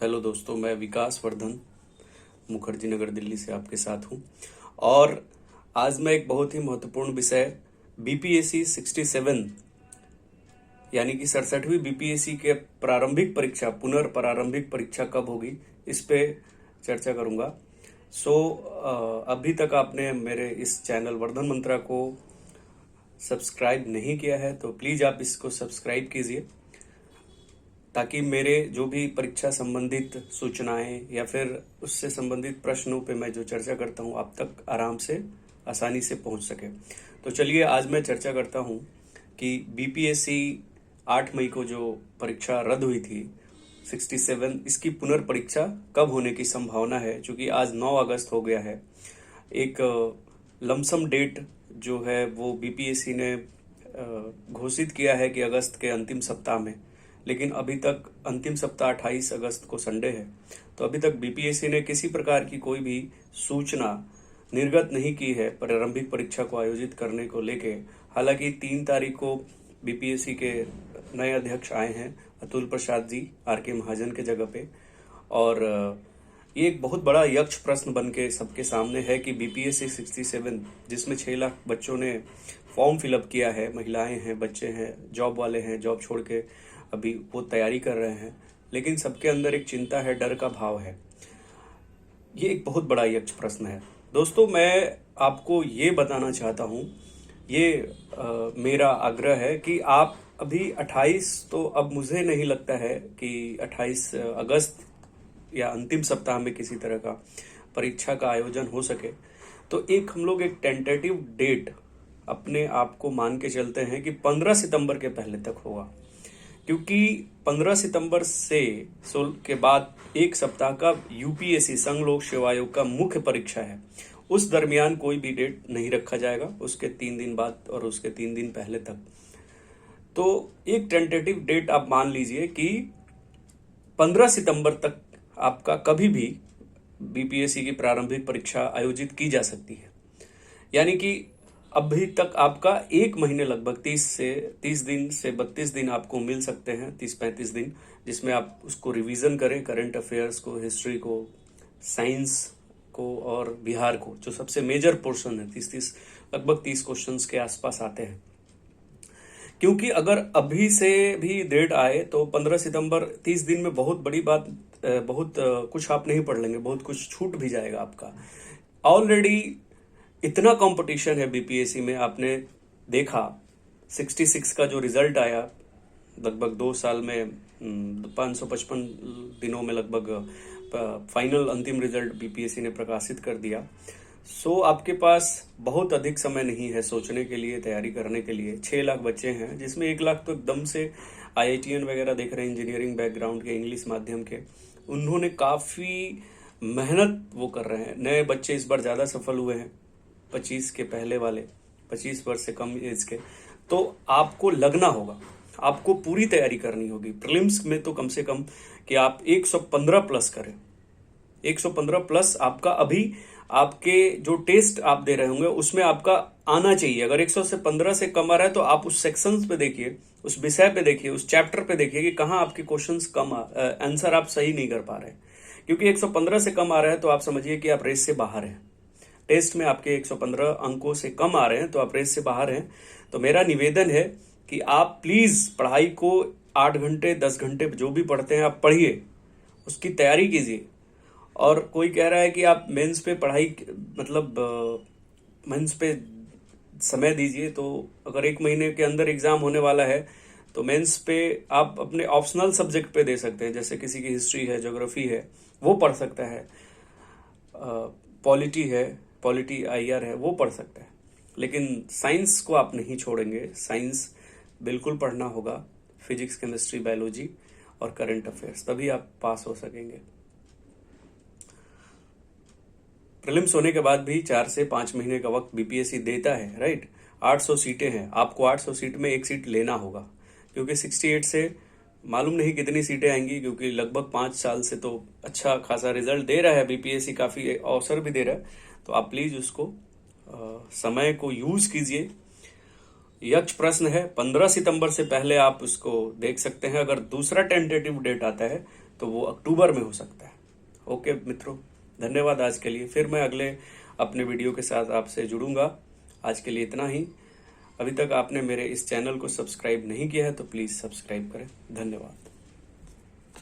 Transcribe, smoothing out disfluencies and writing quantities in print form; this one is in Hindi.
हेलो दोस्तों, मैं विकास वर्धन मुखर्जी नगर दिल्ली से आपके साथ हूं। और आज मैं एक बहुत ही महत्वपूर्ण विषय बीपीएससी 67 यानी कि 67वीं बीपीएससी के प्रारंभिक परीक्षा पुनर्प्रारंभिक परीक्षा कब होगी, इस पे चर्चा करूंगा। अभी तक आपने मेरे इस चैनल वर्धन मंत्रा को सब्सक्राइब नहीं किया है तो प्लीज आप इसको सब्सक्राइब कीजिए, ताकि मेरे जो भी परीक्षा संबंधित सूचनाएं या फिर उससे संबंधित प्रश्नों पे मैं जो चर्चा करता हूं आप तक आराम से आसानी से पहुंच सके। तो चलिए आज मैं चर्चा करता हूं कि बीपीएससी 8 मई को जो परीक्षा रद्द हुई थी 67, इसकी पुनर्परीक्षा कब होने की संभावना है। चूंकि आज 9 अगस्त हो गया है, एक लमसम डेट जो है वो बीपीएससी ने घोषित किया है कि अगस्त के अंतिम सप्ताह में, लेकिन अभी तक अंतिम सप्ताह 28 अगस्त को संडे है, तो अभी तक बीपीएससी ने किसी प्रकार की कोई भी सूचना निर्गत नहीं की है प्रारंभिक परीक्षा को आयोजित करने को लेके। हालांकि 3 तारीख को बीपीएससी के नए अध्यक्ष आए हैं, अतुल प्रसाद जी आर.के. महाजन के जगह पे, और ये एक बहुत बड़ा यक्ष प्रश्न बन के सबके सामने है कि बीपीएससी 67 जिसमें 6 लाख बच्चों ने फॉर्म फिलअप किया है, महिलाएं हैं, बच्चे हैं, जॉब वाले हैं, जॉब छोड़ के अभी वो तैयारी कर रहे हैं, लेकिन सबके अंदर एक चिंता है, डर का भाव है। ये एक बहुत बड़ा यक्ष प्रश्न है। दोस्तों, मैं आपको ये बताना चाहता हूँ, ये मेरा आग्रह है कि आप अभी 28, तो अब मुझे नहीं लगता है कि 28 अगस्त या अंतिम सप्ताह में किसी तरह का परीक्षा का आयोजन हो सके। तो हम लोग एक टेंटेटिव डेट अपने आप को मान के चलते हैं कि 15 सितंबर के पहले तक होगा, क्योंकि 15 सितंबर से के बाद एक सप्ताह का यूपीएससी संघ लोक सेवा आयोग का मुख्य परीक्षा है। उस दरमियान कोई भी डेट नहीं रखा जाएगा, उसके 3 दिन बाद और उसके 3 दिन पहले तक। तो एक टेंटेटिव डेट आप मान लीजिए कि 15 सितंबर तक आपका कभी भी बीपीएससी की प्रारंभिक परीक्षा आयोजित की जा सकती है। यानी कि अभी तक आपका 1 महीने लगभग 30 दिन से 32 दिन आपको मिल सकते हैं, 30-35 दिन, जिसमें आप उसको रिवीजन करें, करंट अफेयर्स को, हिस्ट्री को, साइंस को और बिहार को, जो सबसे मेजर पोर्शन है। 30 लगभग 30 क्वेश्चंस के आसपास आते हैं। क्योंकि अगर अभी से भी डेट आए तो 15 सितंबर 30 दिन में बहुत बड़ी बात, बहुत कुछ आप नहीं पढ़ लेंगे, बहुत कुछ छूट भी जाएगा आपका। ऑलरेडी इतना कंपटीशन है बीपीएससी में, आपने देखा 66 का जो रिजल्ट आया लगभग 2 साल में 555 दिनों में लगभग फाइनल अंतिम रिजल्ट बीपीएससी ने प्रकाशित कर दिया। आपके पास बहुत अधिक समय नहीं है सोचने के लिए, तैयारी करने के लिए। 6 लाख बच्चे हैं, जिसमें 1 लाख तो एकदम से आईआईटीएन वगैरह देख रहे हैं, इंजीनियरिंग बैकग्राउंड के, इंग्लिश माध्यम के। उन्होंने काफी मेहनत वो कर रहे हैं। नए बच्चे इस बार ज्यादा सफल हुए हैं, 25 के पहले वाले, 25 वर्ष से कम एज के। तो आपको लगना होगा, आपको पूरी तैयारी करनी होगी। प्रीलिम्स में तो कम से कम कि आप 115 प्लस करें। 115 प्लस आपका अभी आपके जो टेस्ट आप दे रहे होंगे उसमें आपका आना चाहिए। अगर 115 से कम आ रहा है तो आप उस सेक्शंस पे देखिए, उस विषय पे देखिए, उस चैप्टर पे देखिए कि कहाँ आपके क्वेश्चंस कम आंसर आप सही नहीं कर पा रहे हैं। क्योंकि 115 से कम आ रहा है तो आप समझिए कि आप रेस से बाहर हैं। टेस्ट में आपके 115 अंकों से कम आ रहे हैं तो आप रेस से बाहर हैं। तो मेरा निवेदन है कि आप प्लीज पढ़ाई को 8 घंटे 10 घंटे जो भी पढ़ते हैं आप पढ़िए, उसकी तैयारी कीजिए। और कोई कह रहा है कि आप मेंस पे पढ़ाई, मतलब मेंस पे समय दीजिए, तो अगर 1 महीने के अंदर एग्जाम होने वाला है तो मेंस पे आप अपने ऑप्शनल सब्जेक्ट पे दे सकते हैं। जैसे किसी की हिस्ट्री है, ज्योग्राफी है, वो पढ़ सकता है, पॉलिटी आईआर है, वो पढ़ सकता है। लेकिन साइंस को आप नहीं छोड़ेंगे, साइंस बिल्कुल पढ़ना होगा, फिजिक्स, केमिस्ट्री, बायोलॉजी और करंट अफेयर्स, तभी आप पास हो सकेंगे। प्रीलिम्स होने के बाद भी 4 से 5 महीने का वक्त बीपीएससी देता है, राइट। 800 सीटें हैं, आपको 800 सीट में 1 सीट लेना होगा, क्योंकि 68 से मालूम नहीं कितनी सीटें आएंगी, क्योंकि लगभग 5 साल से तो अच्छा खासा रिजल्ट दे रहा है बीपीएससी, काफी अवसर भी दे रहा है। तो आप प्लीज उसको समय को यूज कीजिए। यक्ष प्रश्न है, 15 सितंबर से पहले आप उसको देख सकते हैं। अगर दूसरा टेंटेटिव डेट आता है तो वो अक्टूबर में हो सकता है। ओके मित्रों, धन्यवाद आज के लिए। फिर मैं अगले अपने वीडियो के साथ आपसे जुड़ूंगा। आज के लिए इतना ही। अभी तक आपने मेरे इस चैनल को सब्सक्राइब नहीं किया है तो प्लीज़ सब्सक्राइब करें। धन्यवाद।